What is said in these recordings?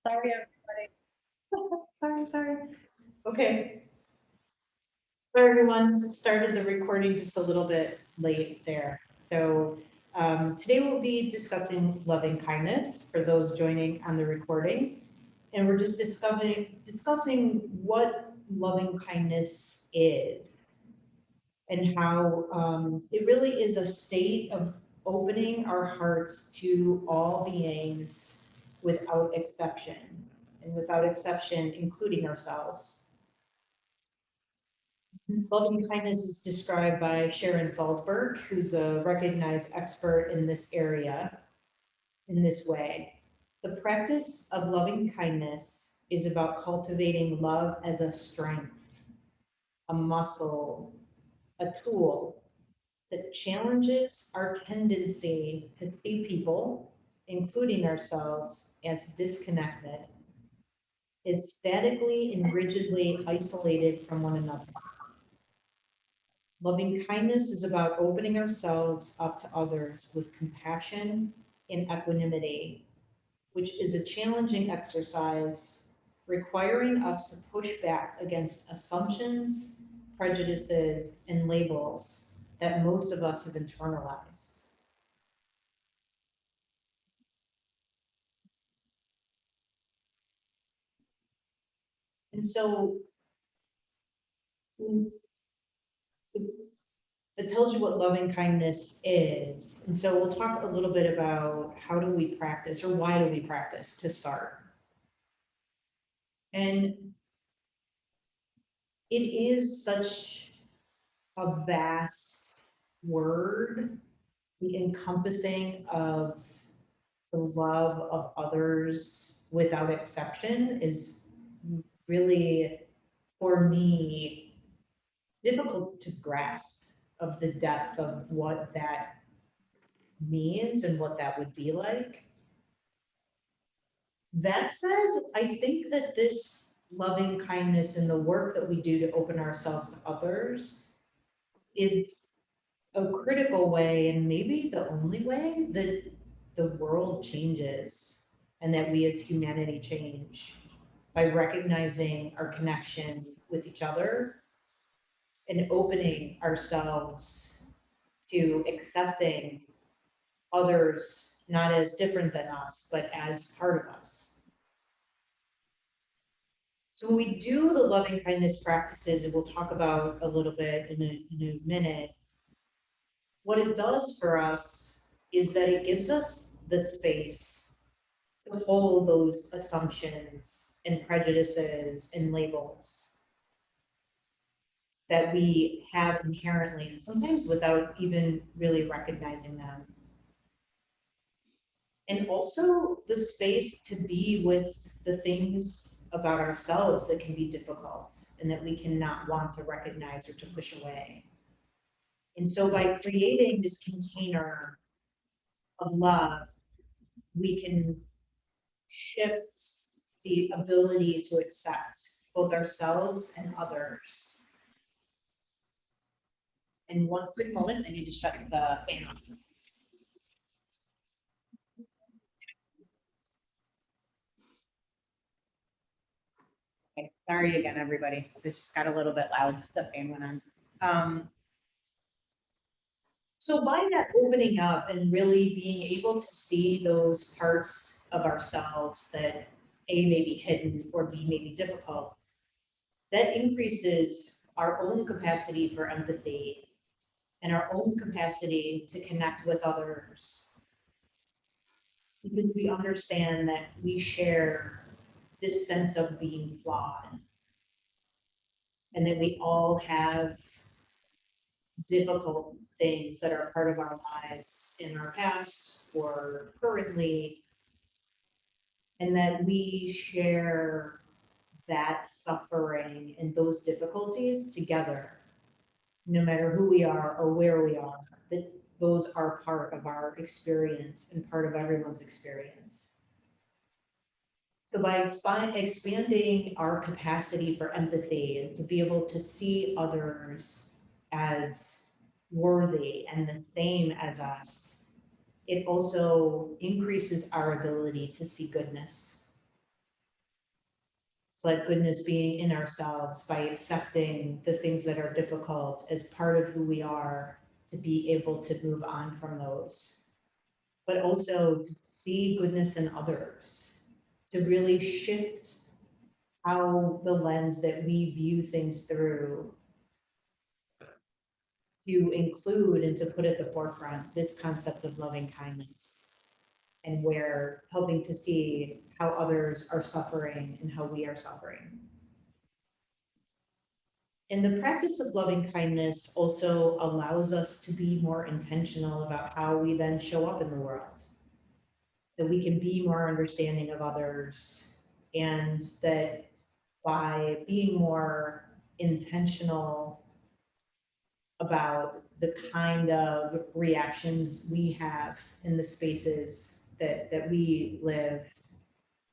Sorry, everybody. Sorry. Okay. Sorry, everyone. Just started the recording just a little bit late there. So today we'll be discussing loving kindness for those joining on the recording. And we're just discussing what loving kindness is and how it really is a state of opening our hearts to all beings without exception, and without exception, including ourselves. Loving kindness is described by Sharon Salzberg, who's a recognized expert in this area, in this way. The practice of loving kindness is about cultivating love as a strength, a muscle, a tool that challenges our tendency to see people, including ourselves, as disconnected, is statically and rigidly isolated from one another. Loving kindness is about opening ourselves up to others with compassion and equanimity, which is a challenging exercise requiring us to push back against assumptions, prejudices, and labels that most of us have internalized. And so it tells you what loving kindness is. And so we'll talk a little bit about how do we practice, or why do we practice to start. And it is such a vast word, the encompassing of the love of others without exception is really, for me, difficult to grasp, of the depth of what that means and what that would be like. That said, I think that this loving kindness and the work that we do to open ourselves to others is a critical way, and maybe the only way, that the world changes and that we as humanity change, by recognizing our connection with each other and opening ourselves to accepting others not as different than us, but as part of us. So when we do the loving kindness practices, and we'll talk about a little bit in a minute, what it does for us is that it gives us the space to hold those assumptions and prejudices and labels that we have inherently, and sometimes without even really recognizing them. And also the space to be with the things about ourselves that can be difficult and that we cannot want to recognize or to push away. And so by creating this container of love, we can shift the ability to accept both ourselves and others. And one quick moment, I need to shut the fan off. Okay, sorry again, everybody. It just got a little bit loud. The fan went on. So by that opening up and really being able to see those parts of ourselves that A, may be hidden, or B, may be difficult, that increases our own capacity for empathy and our own capacity to connect with others. Because we understand that we share this sense of being flawed, and that we all have difficult things that are part of our lives in our past or currently, and that we share that suffering and those difficulties together, no matter who we are or where we are, that those are part of our experience and part of everyone's experience. So by expanding our capacity for empathy and to be able to see others as worthy and the same as us, it also increases our ability to see goodness. but goodness being in ourselves by accepting the things that are difficult as part of who we are, to be able to move on from those, but also to see goodness in others, to really shift how the lens that we view things through, to include and to put at the forefront this concept of loving kindness, and where helping to see how others are suffering and how we are suffering. And the practice of loving kindness also allows us to be more intentional about how we then show up in the world, that we can be more understanding of others, and that by being more intentional about the kind of reactions we have in the spaces that we live,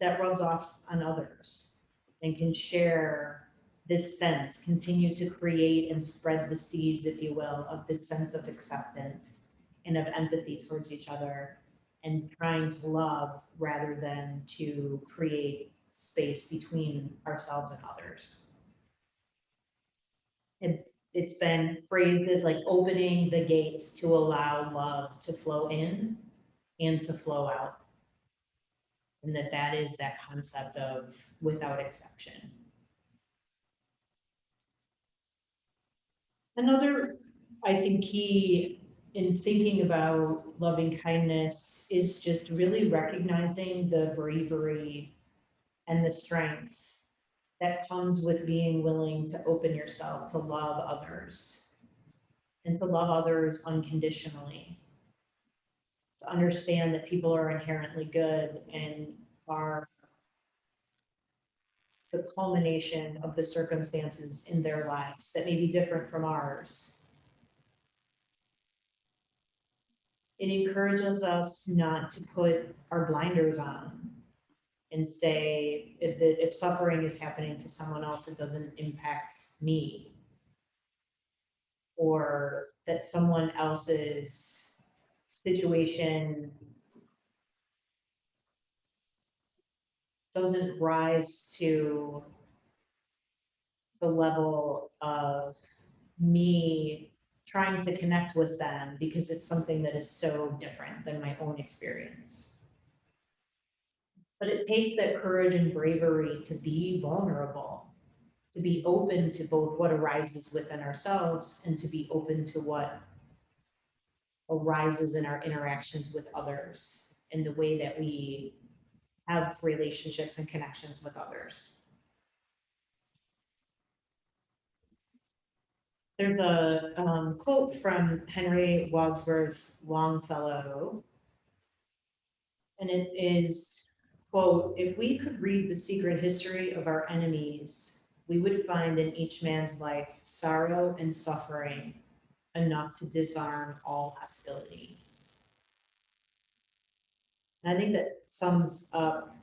that rubs off on others and can share this sense, continue to create and spread the seeds, if you will, of this sense of acceptance and of empathy towards each other, and trying to love rather than to create space between ourselves and others. And it's been phrased as like opening the gates to allow love to flow in and to flow out. And that is that concept of without exception. Another, I think, key in thinking about loving kindness is just really recognizing the bravery and the strength that comes with being willing to open yourself to love others, and to love others unconditionally, to understand that people are inherently good and are the culmination of the circumstances in their lives that may be different from ours. It encourages us not to put our blinders on and say, if suffering is happening to someone else, it doesn't impact me, or that someone else's situation doesn't rise to the level of me trying to connect with them because it's something that is so different than my own experience. But it takes that courage and bravery to be vulnerable, to be open to both what arises within ourselves and to be open to what arises in our interactions with others and the way that we have relationships and connections with others. There's a quote from Henry Wadsworth Longfellow, and it is, quote, "If we could read the secret history of our enemies, we would find in each man's life sorrow and suffering enough to disarm all hostility." And I think that sums up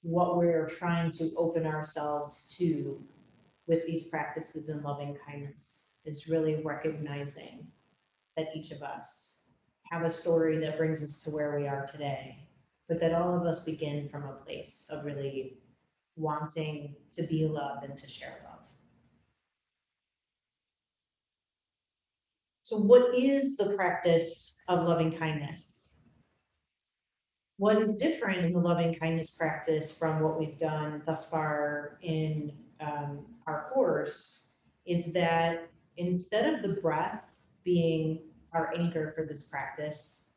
what we're trying to open ourselves to with these practices in loving kindness, is really recognizing that each of us have a story that brings us to where we are today, but that all of us begin from a place of really wanting to be loved and to share love. So what is the practice of loving kindness? What is different in the loving kindness practice from what we've done thus far in our course is that instead of the breath being our anchor for this practice,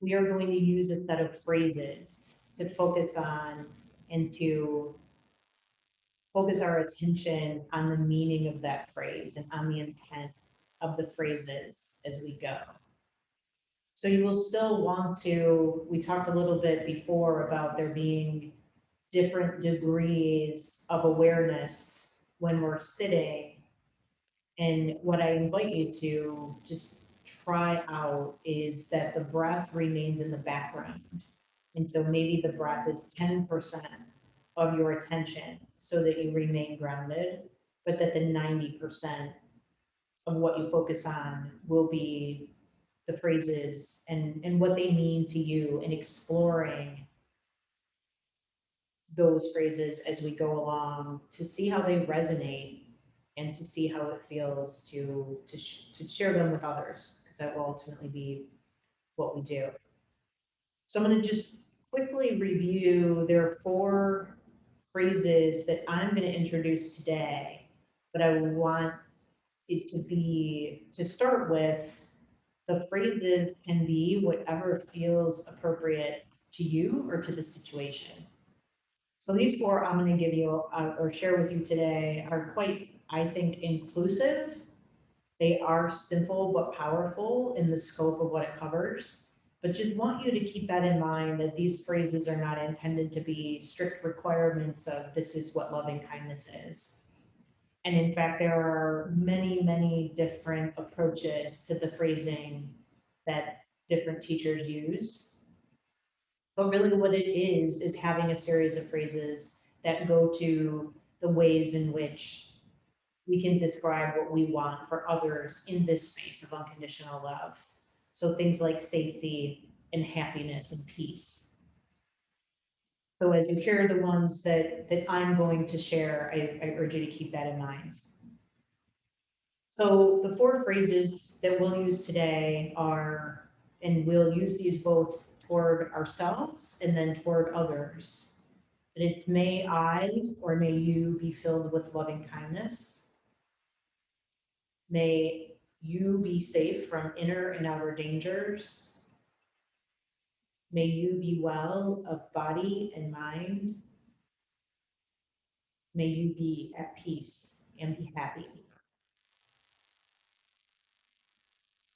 we are going to use a set of phrases to focus on and to focus our attention on the meaning of that phrase and on the intent of the phrases as we go. So you will still want to, we talked a little bit before about there being different degrees of awareness when we're sitting. And what I invite you to just try out is that the breath remains in the background. And so maybe the breath is 10% of your attention so that you remain grounded, but that the 90% of what you focus on will be the phrases and what they mean to you, and exploring those phrases as we go along to see how they resonate and to see how it feels to share them with others, because that will ultimately be what we do. So I'm going to just quickly review. There are four phrases that I'm going to introduce today, but I want it to be, to start with, the phrases can be whatever feels appropriate to you or to the situation. So these four I'm going to give you or share with you today are quite, I think, inclusive. They are simple but powerful in the scope of what it covers. But just want you to keep that in mind, that these phrases are not intended to be strict requirements of this is what loving kindness is. And in fact, there are many, many different approaches to the phrasing that different teachers use. But really what it is having a series of phrases that go to the ways in which we can describe what we want for others in this space of unconditional love. So things like safety and happiness and peace. So as you hear the ones that I'm going to share, I urge you to keep that in mind. So the four phrases that we'll use today are, and we'll use these both toward ourselves and then toward others. But it's may I or may you be filled with loving kindness. May you be safe from inner and outer dangers. May you be well of body and mind. May you be at peace and be happy.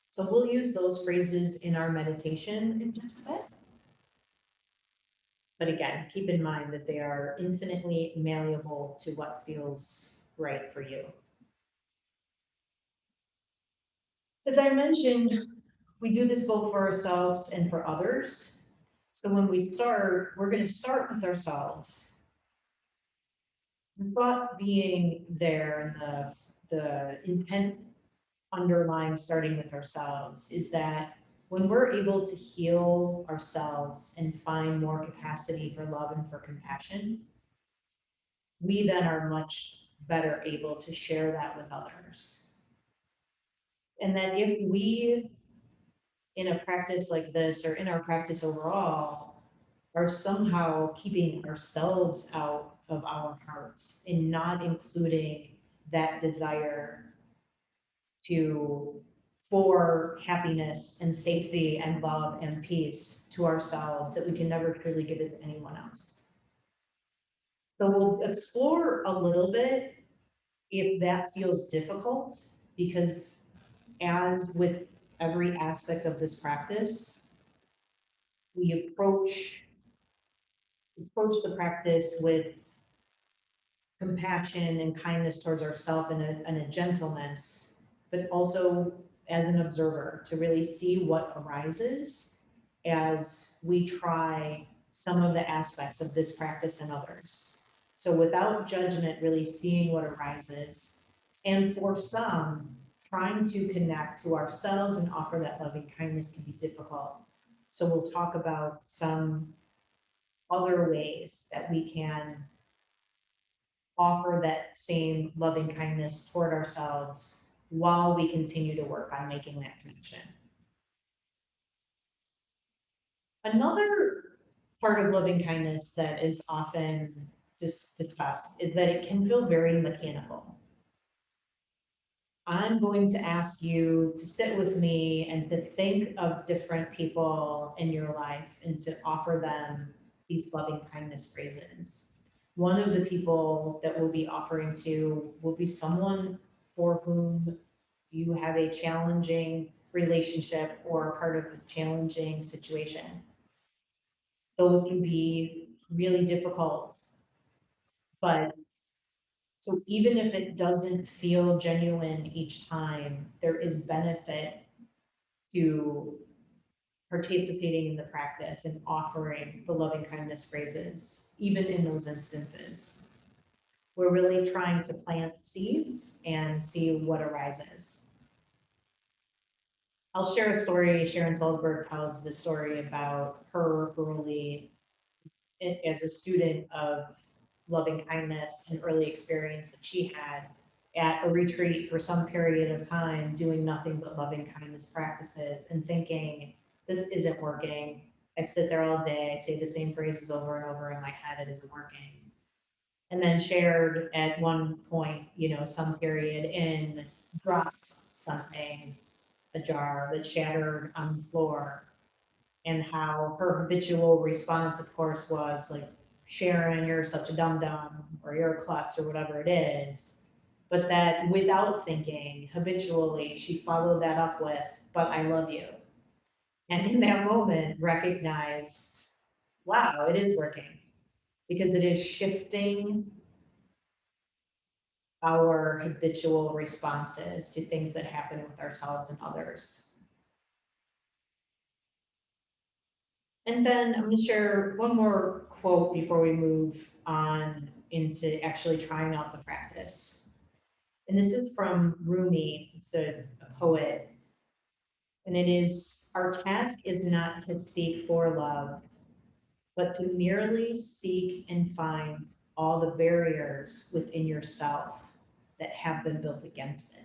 So we'll use those phrases in our meditation in just a bit. But again, keep in mind that they are infinitely malleable to what feels right for you. As I mentioned, we do this both for ourselves and for others. So when we start, we're going to start with ourselves. The thought being there, and the intent underlying starting with ourselves is that when we're able to heal ourselves and find more capacity for love and for compassion, we then are much better able to share that with others. And that if we, in a practice like this or in our practice overall, are somehow keeping ourselves out of our hearts and not including that desire to for happiness and safety and love and peace to ourselves, that we can never truly give it to anyone else. So we'll explore a little bit if that feels difficult, because as with every aspect of this practice, we approach the practice with compassion and kindness towards ourselves and a gentleness, but also as an observer to really see what arises as we try some of the aspects of this practice and others. So without judgment, really seeing what arises. And for some, trying to connect to ourselves and offer that loving kindness can be difficult. So we'll talk about some other ways that we can offer that same loving kindness toward ourselves while we continue to work on making that connection. Another part of loving kindness that is often discussed is that it can feel very mechanical. I'm going to ask you to sit with me and to think of different people in your life and to offer them these loving kindness phrases. One of the people that we'll be offering to will be someone for whom you have a challenging relationship or a part of a challenging situation. Those can be really difficult, but so even if it doesn't feel genuine each time, there is benefit to participating in the practice and offering the loving kindness phrases, even in those instances. We're really trying to plant seeds and see what arises. I'll share a story. Sharon Salzberg tells this story about her early as a student of loving kindness and early experience that she had at a retreat for some period of time, doing nothing but loving kindness practices and thinking, this isn't working. I sit there all day, I say the same phrases over and over in my head, it isn't working. And then shared at one point, some period in, dropped something, a jar that shattered on the floor, and how her habitual response, of course, was like, Sharon, you're such a dum dum, or you're a klutz, or whatever it is. But that without thinking, habitually, she followed that up with, but I love you. And in that moment, recognized, wow, it is working, because it is shifting our habitual responses to things that happen with ourselves and others. And then I'm going to share one more quote before we move on into actually trying out the practice. And this is from Rumi, a poet. And it is, our task is not to seek for love, but to merely seek and find all the barriers within yourself that have been built against it.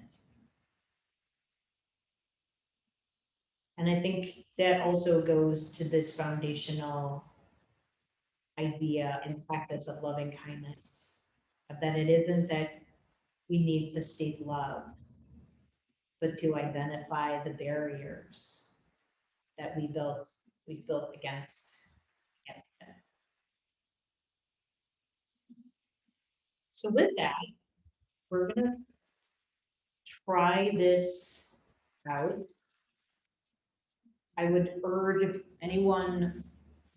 And I think that also goes to this foundational idea and practice of loving kindness, that it isn't that we need to seek love, but to identify the barriers that we've built against it. So with that, we're gonna try this out. I would urge, if anyone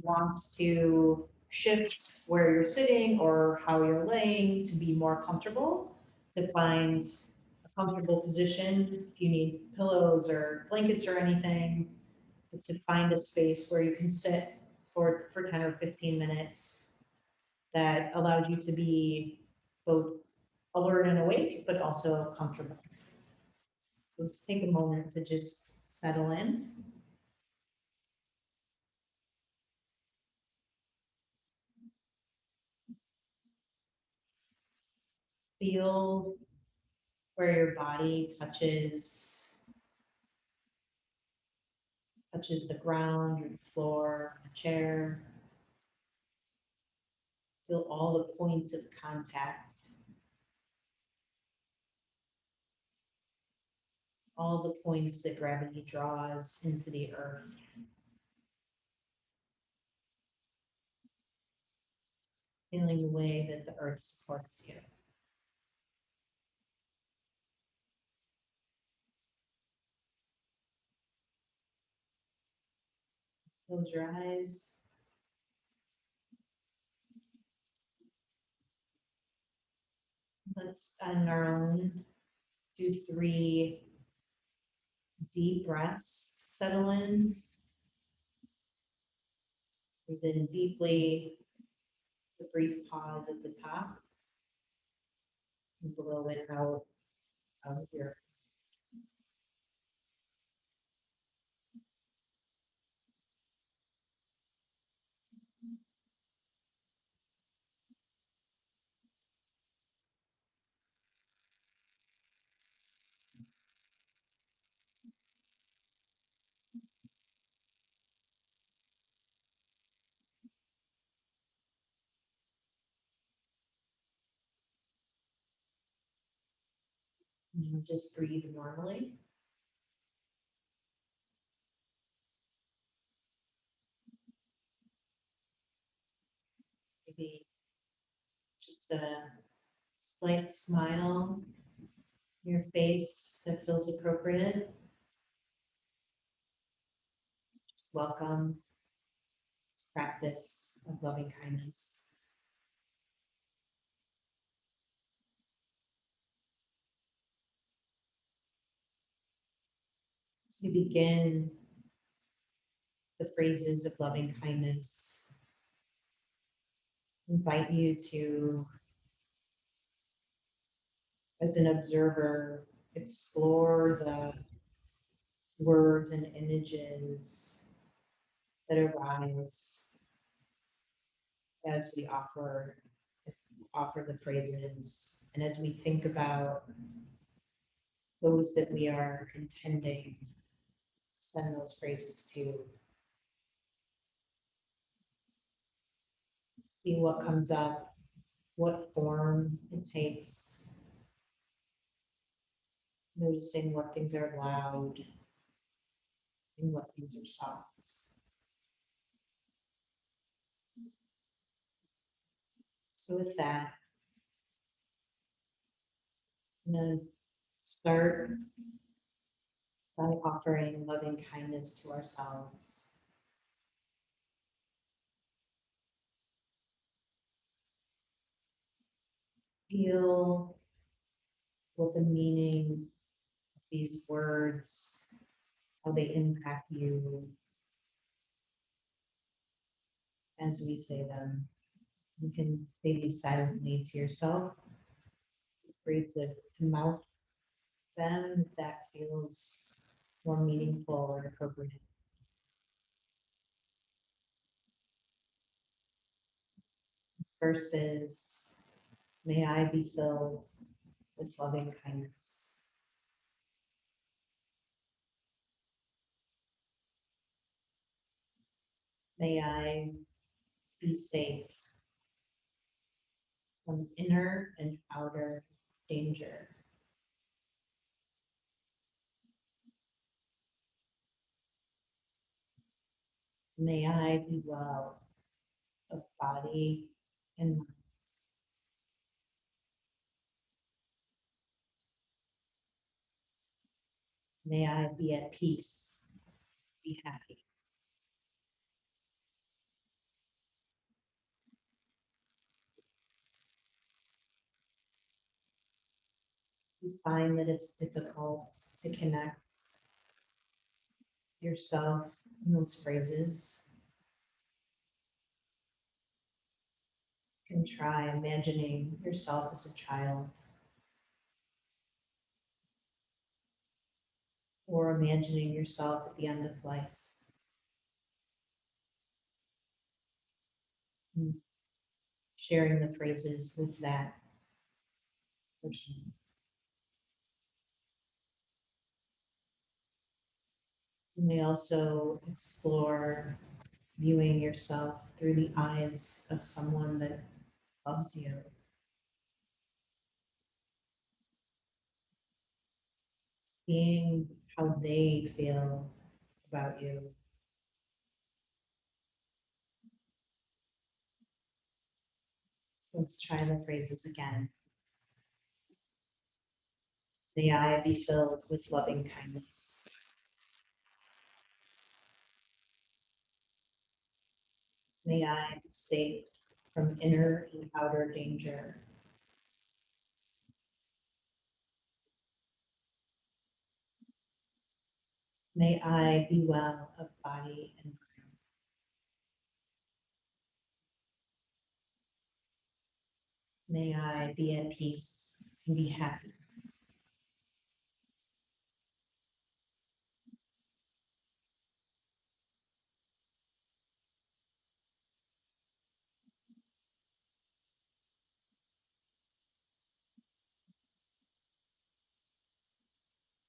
wants to shift where you're sitting or how you're laying to be more comfortable, to find a comfortable position. If you need pillows or blankets or anything, but to find a space where you can sit for 10 or 15 minutes that allows you to be both alert and awake, but also comfortable. So let's take a moment to just settle in. Feel where your body touches the ground, your floor, the chair. Feel all the points of contact, all the points that gravity draws into the earth. Feeling the way that the earth supports you. Close your eyes. Let's, on our own, do 3 deep breaths. Settle in. Breathe in deeply. The brief pause at the top. And blow it out of your. And just breathe normally. Maybe just a slight smile on your face that feels appropriate. Just welcome this practice of loving kindness. As we begin the phrases of loving kindness, invite you to, as an observer, explore the words and images that arise as we offer the phrases, and as we think about those that we are intending to send those phrases to, see what comes up, what form it takes, noticing what things are loud and what things are soft. So with that, I'm gonna start by offering loving kindness to ourselves. Feel what the meaning of these words, how they impact you as we say them. You can maybe silently to yourself, free to mouth them if that feels more meaningful or appropriate. First is, may I be filled with loving kindness. May I be safe from inner and outer danger. May I be well of body and mind. May I be at peace, be happy. You find that it's difficult to connect yourself in those phrases. You can try imagining yourself as a child, or imagining yourself at the end of life. And sharing the phrases with that person. You may also explore viewing yourself through the eyes of someone that loves you. Seeing how they feel about you. So let's try the phrases again. May I be filled with loving kindness. May I be safe from inner and outer danger. May I be well of body and mind. May I be at peace and be happy.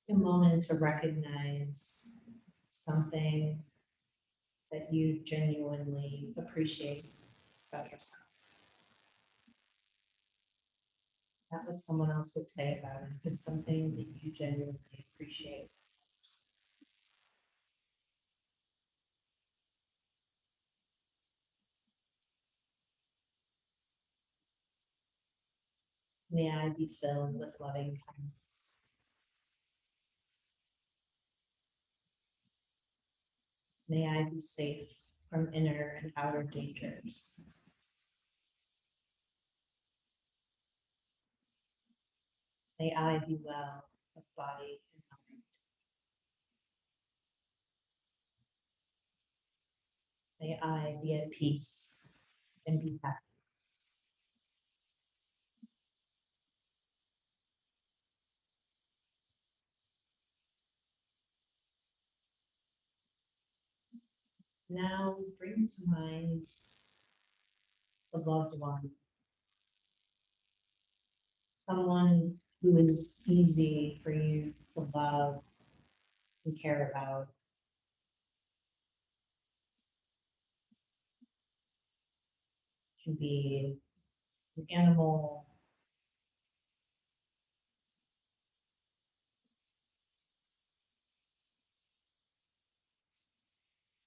Take a moment to recognize something that you genuinely appreciate about yourself. Not what someone else would say about it, but something that you genuinely appreciate. May I be filled with loving kindness. May I be safe from inner and outer dangers. May I be well of body and mind. May I be at peace and be happy. Now bring to mind a loved one, someone who is easy for you to love and care about. Can be an animal,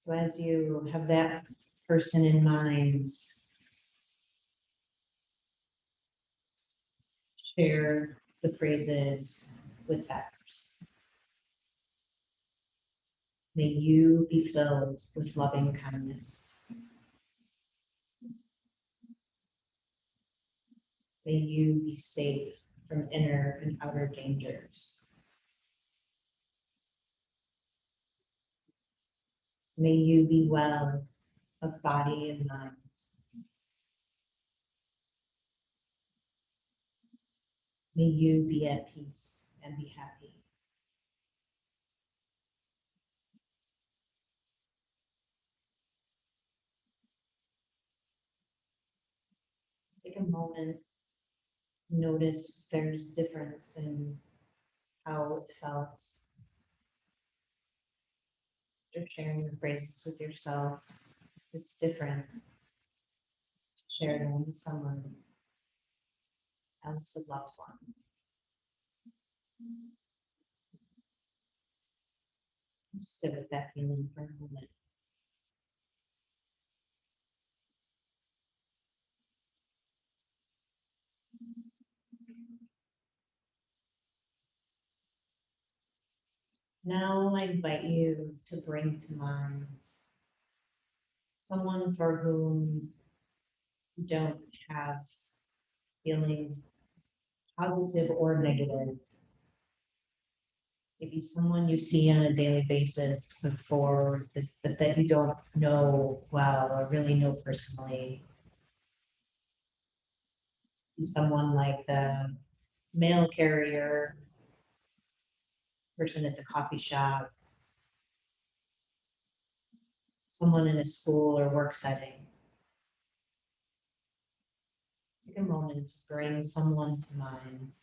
so as you have that person in mind, share the phrases with that person. May you be filled with loving kindness. May you be safe from inner and outer dangers. May you be well of body and mind. May you be at peace and be happy. Take a moment to notice if there's difference in how it felt. After sharing the phrases with yourself, it's different. Share them with someone else, a loved one. Just sit with that feeling for a moment. Now I invite you to bring to mind someone for whom you don't have feelings, positive or negative. Maybe someone you see on a daily basis before, but that you don't know well or really know personally. Someone like the mail carrier, person at the coffee shop, someone in a school or work setting. Take a moment to bring someone to mind.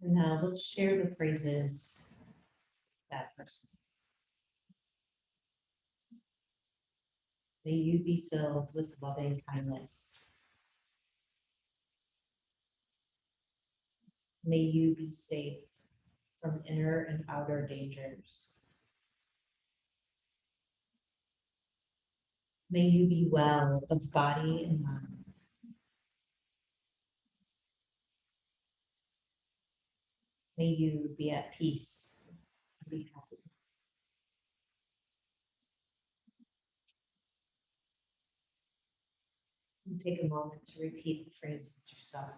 And now let's share the phrases of that person. May you be filled with loving kindness. May you be safe from inner and outer dangers. May you be well of body and mind. May you be at peace and be happy. And take a moment to repeat the phrases yourself.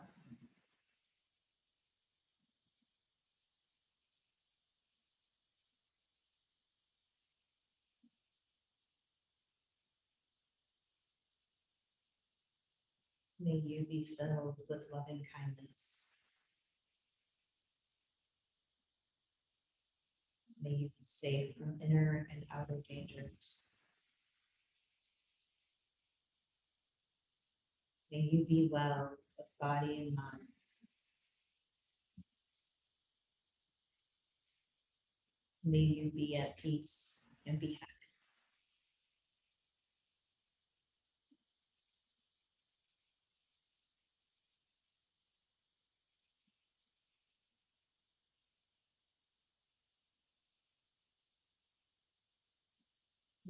May you be filled with loving kindness. May you be safe from inner and outer dangers. May you be well of body and mind. May you be at peace and be happy.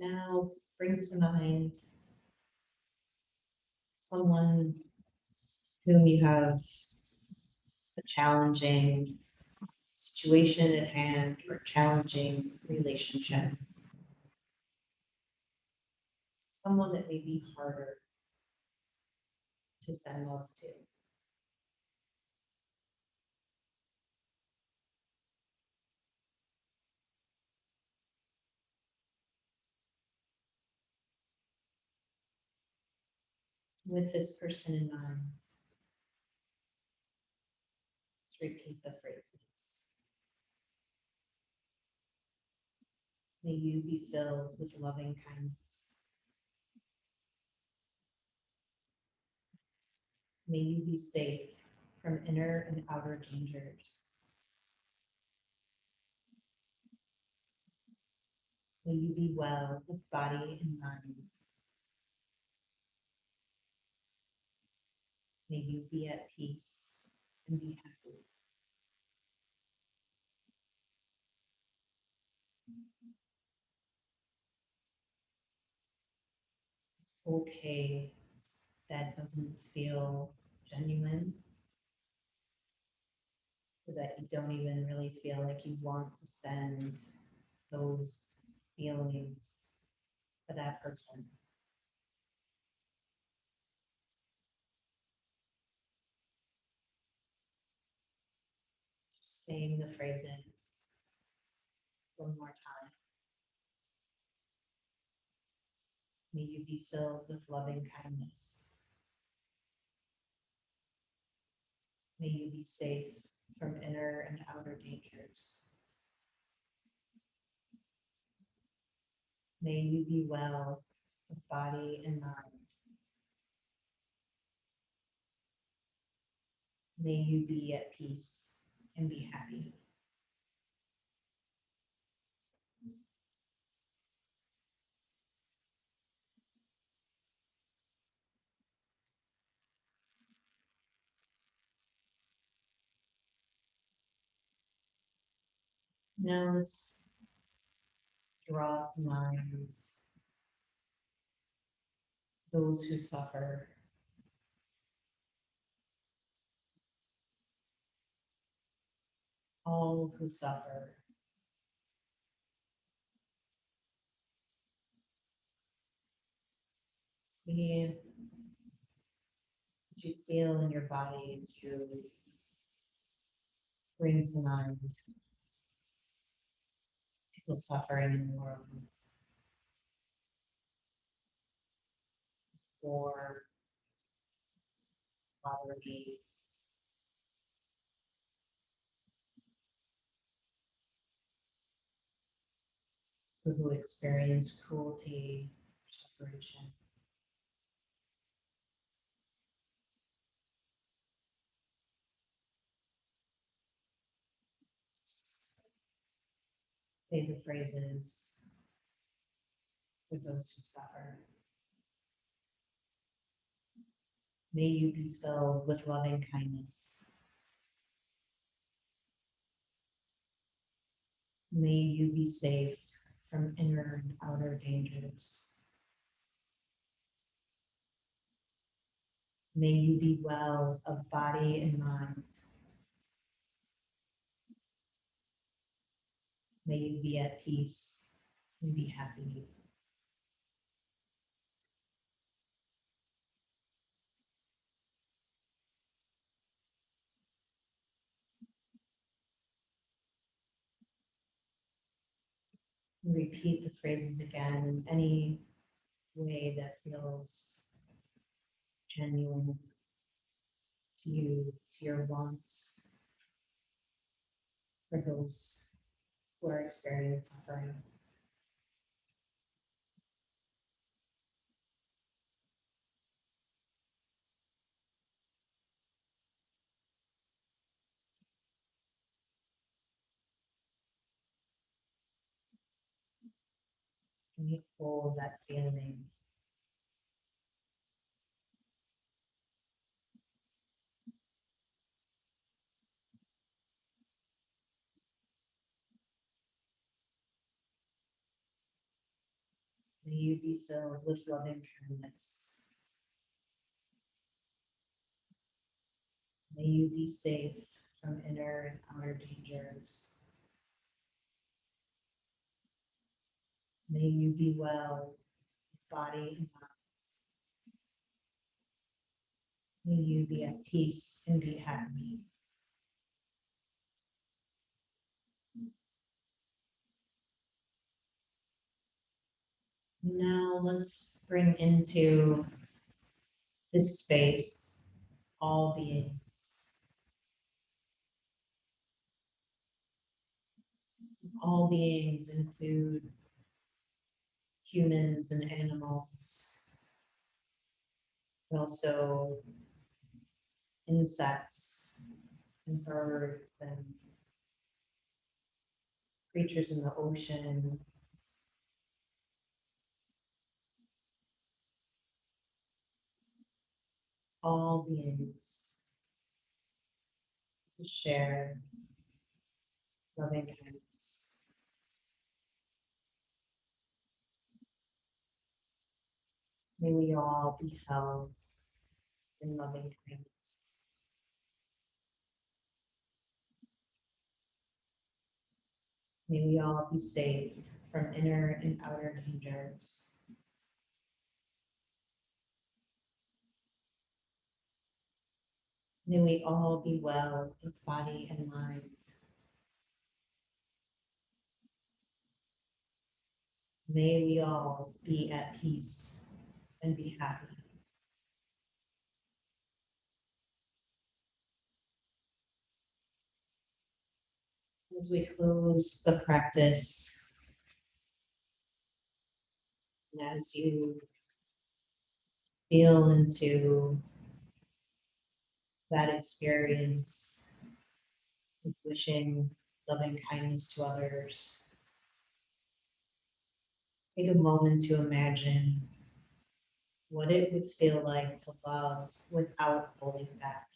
Now bring to mind someone whom you have a challenging situation at hand or challenging relationship. Someone that may be harder to send love to. With this person in mind, let's repeat the phrases. May you be filled with loving kindness. May you be safe from inner and outer dangers. May you be well with body and mind. May you be at peace and be happy. It's okay that doesn't feel genuine, or that you don't even really feel like you want to send those feelings to that person. Just saying the phrases one more time. May you be filled with loving kindness. May you be safe from inner and outer dangers. May you be well with body and mind. May you be at peace and be happy. Now let's draw lines. Those who suffer, all who suffer. See what you feel in your body as you bring to mind people suffering in the world, war, poverty, people who experience cruelty, separation. Say the phrases for those who suffer. May you be filled with loving kindness. May you be safe from inner and outer dangers. May you be well of body and mind. May you be at peace and be happy. And repeat the phrases again in any way that feels genuine to you, to your wants, for those who are experiencing suffering. Can you hold that feeling? May you be filled with loving kindness. May you be safe from inner and outer dangers. May you be well, body and mind. May you be at peace and be happy. Now let's bring into this space all beings. All beings include humans and animals, but also insects and birds and creatures in the ocean. All beings to share loving kindness. May we all be held in loving kindness. May we all be safe from inner and outer dangers. May we all be well of body and mind. May we all be at peace and be happy. As we close the practice, and as you feel into that experience of wishing loving kindness to others, take a moment to imagine what it would feel like to love without holding back.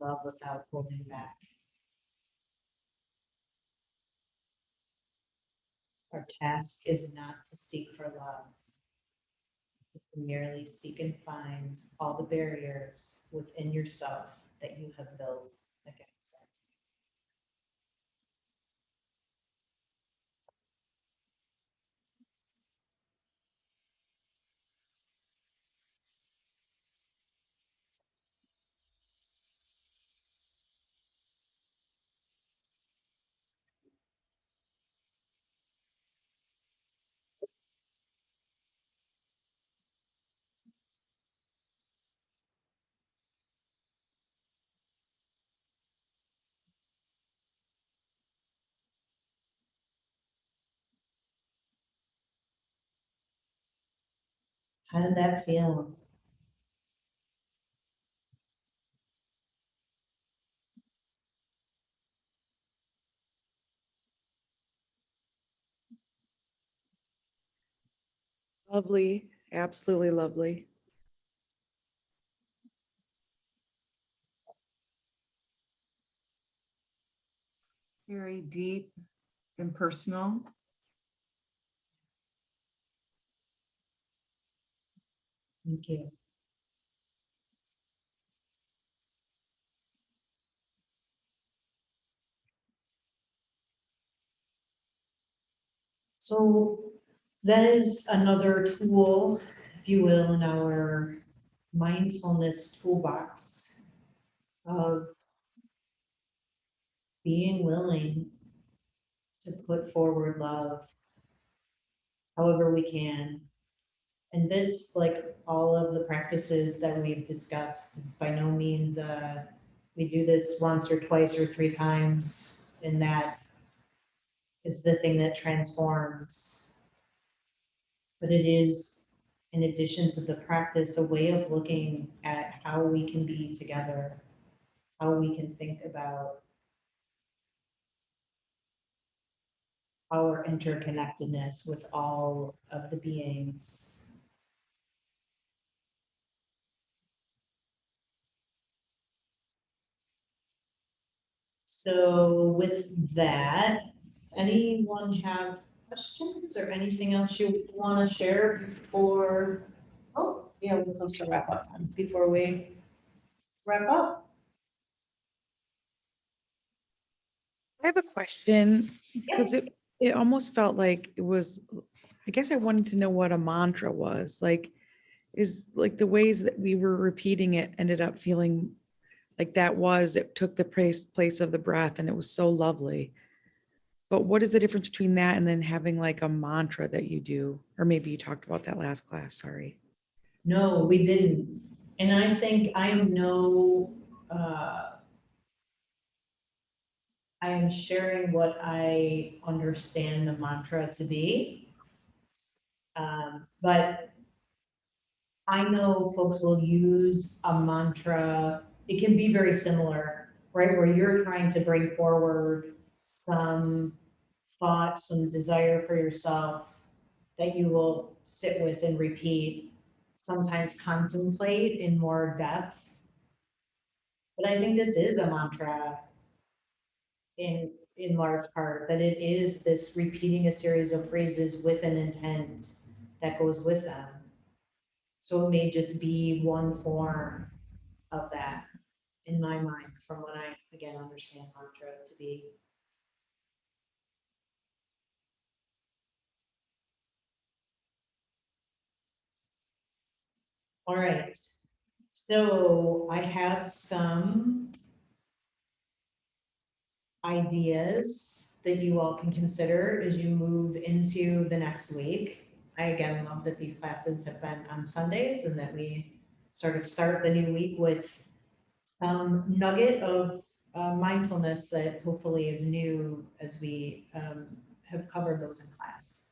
Love without holding back. Our task is not to seek for love, but to merely seek and find all the barriers within yourself that you have built against it. How did that feel? Lovely, absolutely lovely. Very deep and personal. Thank you. So that is another tool, if you will, in our mindfulness toolbox of being willing to put forward love however we can. And this, like all of the practices that we've discussed, by no means, we do this once or twice or three times, and that is the thing that transforms. But it is, in addition to the practice, a way of looking at how we can be together, how we can think about our interconnectedness with all of the beings. So with that, anyone have questions or anything else you want to share before? Oh, yeah, we're close to wrap up time before we wrap up. I have a question because it almost felt like it was, I guess I wanted to know what a mantra was. Like, is like the ways that we were repeating it ended up feeling like it took the place of the breath and it was so lovely. But what is the difference between that and then having like a mantra that you do? Or maybe you talked about that last class, sorry. No, we didn't. And I think I am no, I am sharing what I understand the mantra to be. But I know folks will use a mantra, it can be very similar, right? Where you're trying to bring forward some thought, some desire for yourself that you will sit with and repeat, sometimes contemplate in more depth. But I think this is a mantra in large part, that it is this repeating a series of phrases with an intent that goes with them. So it may just be one form of that in my mind, from what I, again, understand mantra to be. All right, so I have some ideas that you all can consider as you move into the next week. I again love that these classes have been on Sundays and that we sort of start the new week with some nugget of mindfulness that hopefully is new as we have covered those in class.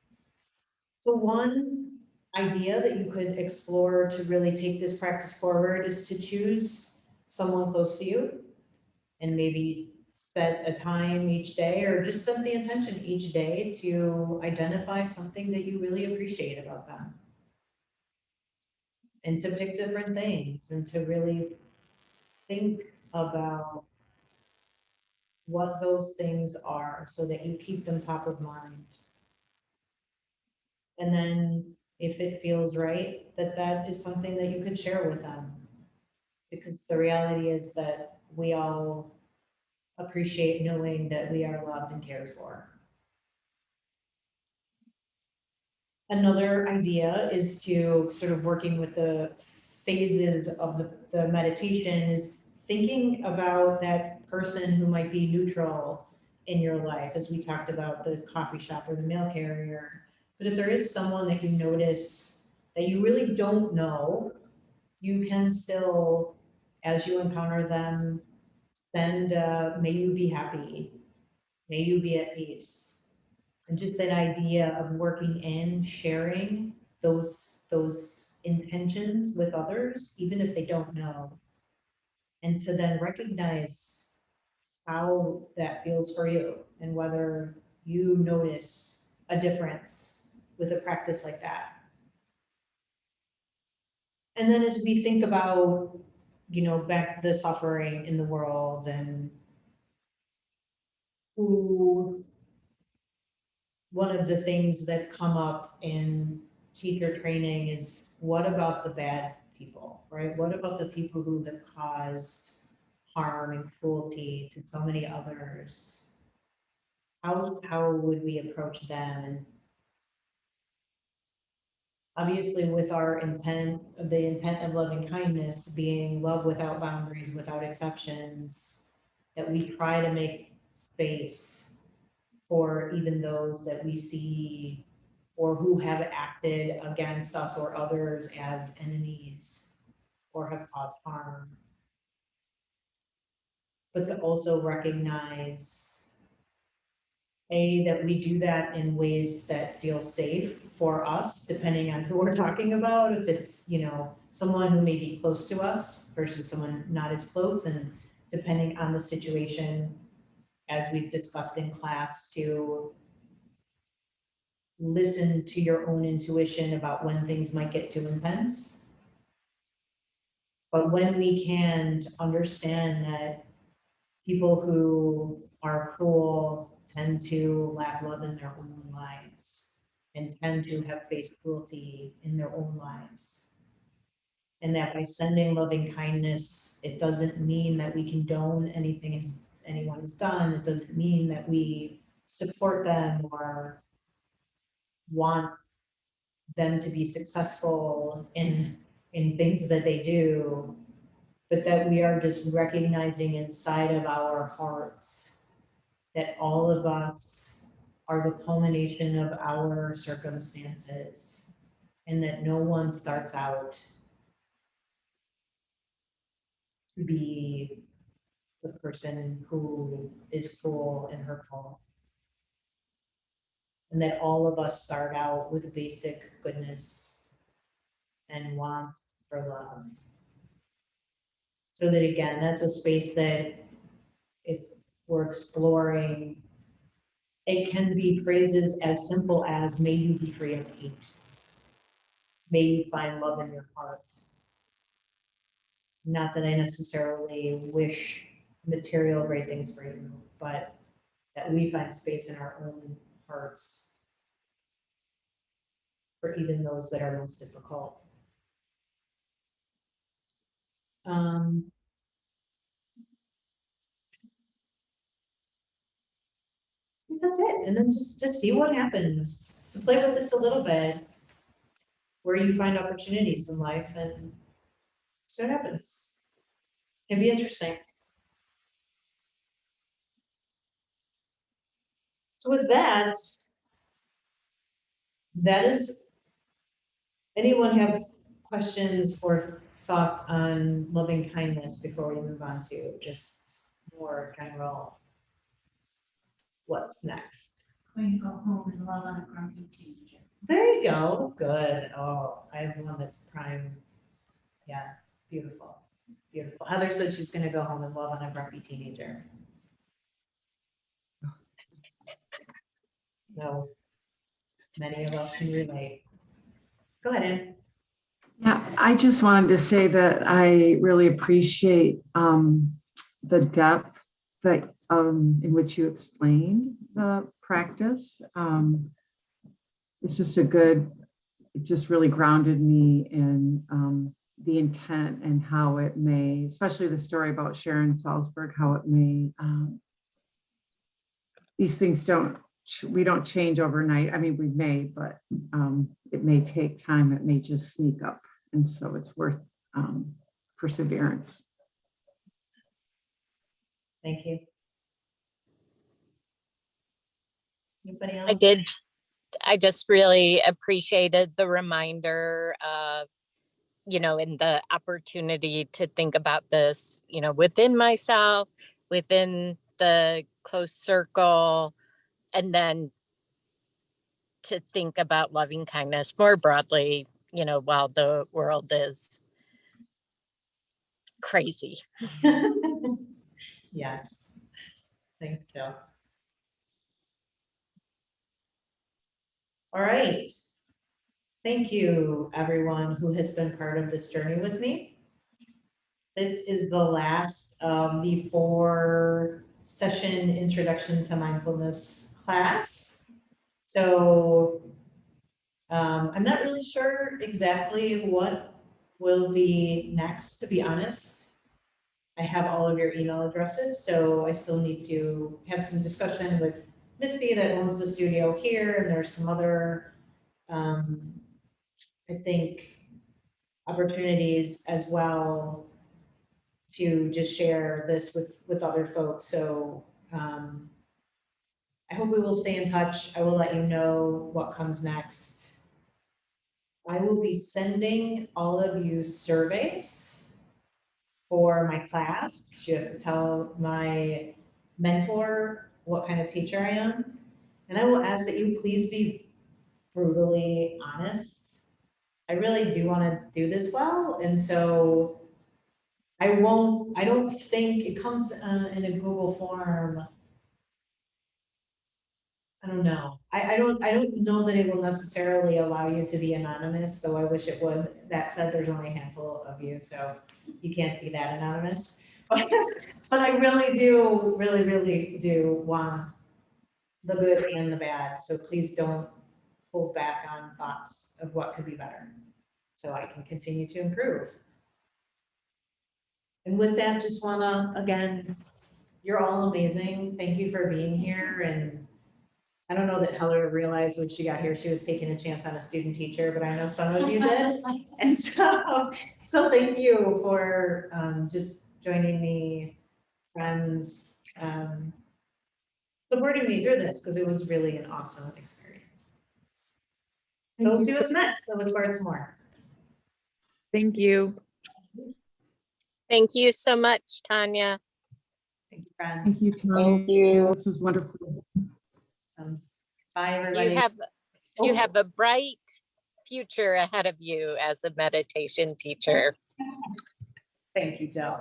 So one idea that you could explore to really take this practice forward is to choose someone close to you and maybe set a time each day or just set the intention each day to identify something that you really appreciate about them. And to pick different things and to really think about what those things are so that you keep them top of mind. And then if it feels right, that is something that you could share with them. Because the reality is that we all appreciate knowing that we are loved and cared for. Another idea is to sort of working with the phases of the meditation is thinking about that person who might be neutral in your life, as we talked about the coffee shop or the mail carrier. But if there is someone that you notice that you really don't know, you can still, as you encounter them, spend, may you be happy, may you be at peace. And just that idea of working in sharing those intentions with others, even if they don't know. And to then recognize how that feels for you and whether you notice a difference with a practice like that. And then as we think about, back the suffering in the world and who, one of the things that come up in teacher training is what about the bad people, right? What about the people who have caused harm and cruelty to so many others? How would we approach them? And obviously with our intent, the intent of loving kindness being love without boundaries, without exceptions, that we try to make space for even those that we see or who have acted against us or others as enemies or have caused harm. But to also recognize, A, that we do that in ways that feel safe for us, depending on who we're talking about. If it's, someone who may be close to us versus someone not as close, and depending on the situation, as we've discussed in class, to listen to your own intuition about when things might get too intense. But when we can understand that people who are cruel tend to lack love in their own lives and tend to have faced cruelty in their own lives. And that by sending loving kindness, it doesn't mean that we condone anything anyone has done. It doesn't mean that we support them or want them to be successful in things that they do, but that we are just recognizing inside of our hearts that all of us are the culmination of our circumstances and that no one starts out to be the person who is cruel and hurtful. And that all of us start out with basic goodness and want for love. So that again, that's a space that if we're exploring, it can be phrases as simple as, may you be free of hate. May you find love in your heart. Not that I necessarily wish material great things for you, but that we find space in our own hearts for even those that are most difficult. I think that's it. And then just to see what happens, to play with this a little bit, where you find opportunities in life and see what happens. It'd be interesting. So with that, that is, anyone have questions or thoughts on loving kindness before we move on to just more general, what's next? When you go home and love on a grumpy teenager. There you go. Good. Oh, I have one that's prime. Yeah, beautiful. Beautiful. Heather said she's gonna go home and love on a grumpy teenager. No, many of us can relate. Go ahead, Ann. Yeah, I just wanted to say that I really appreciate the depth that in which you explained the practice. It's just it just really grounded me in the intent and how it may, especially the story about Sharon Salzberg, how it may, these things we don't change overnight. I mean, we may, but it may take time. It may just sneak up. And so it's worth perseverance. Thank you. Anybody else? I just really appreciated the reminder of, and the opportunity to think about this, within myself, within the close circle, and then to think about loving kindness more broadly, while the world is crazy. Yes. Thanks, Jill. All right. Thank you, everyone who has been part of this journey with me. This is the last of the 4-session introduction to mindfulness class. So I'm not really sure exactly what will be next, to be honest. I have all of your email addresses, so I still need to have some discussion with Misty that owns the studio here, and there's some other, I think, opportunities as well to just share this with other folks. So I hope we will stay in touch. I will let you know what comes next. I will be sending all of you surveys for my class, because you have to tell my mentor what kind of teacher I am. And I will ask that you please be brutally honest. I really do want to do this well. And so I don't think it comes in a Google form. I don't know. I don't know that it will necessarily allow you to be anonymous, though I wish it would. That said, there's only a handful of you, so you can't be that anonymous. But I really do want the good and the bad. So please don't hold back on thoughts of what could be better, so I can continue to improve. And with that, just wanna, again, you're all amazing. Thank you for being here. And I don't know that Heather realized when she got here, she was taking a chance on a student teacher, but I know some of you did. And so thank you for just joining me, friends, supporting me through this, because it was really an awesome experience. So we'll see what's next. I look forward to more. Thank you. Thank you so much, Tanya. Thank you, friends. Thank you, Tony. you. This is wonderful. Bye, everybody. You Oh. have a bright future ahead of you as a meditation teacher. Thank you, Jill.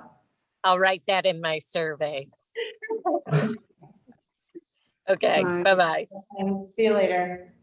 I'll write that in my survey. Okay, Bye. bye-bye. See you later.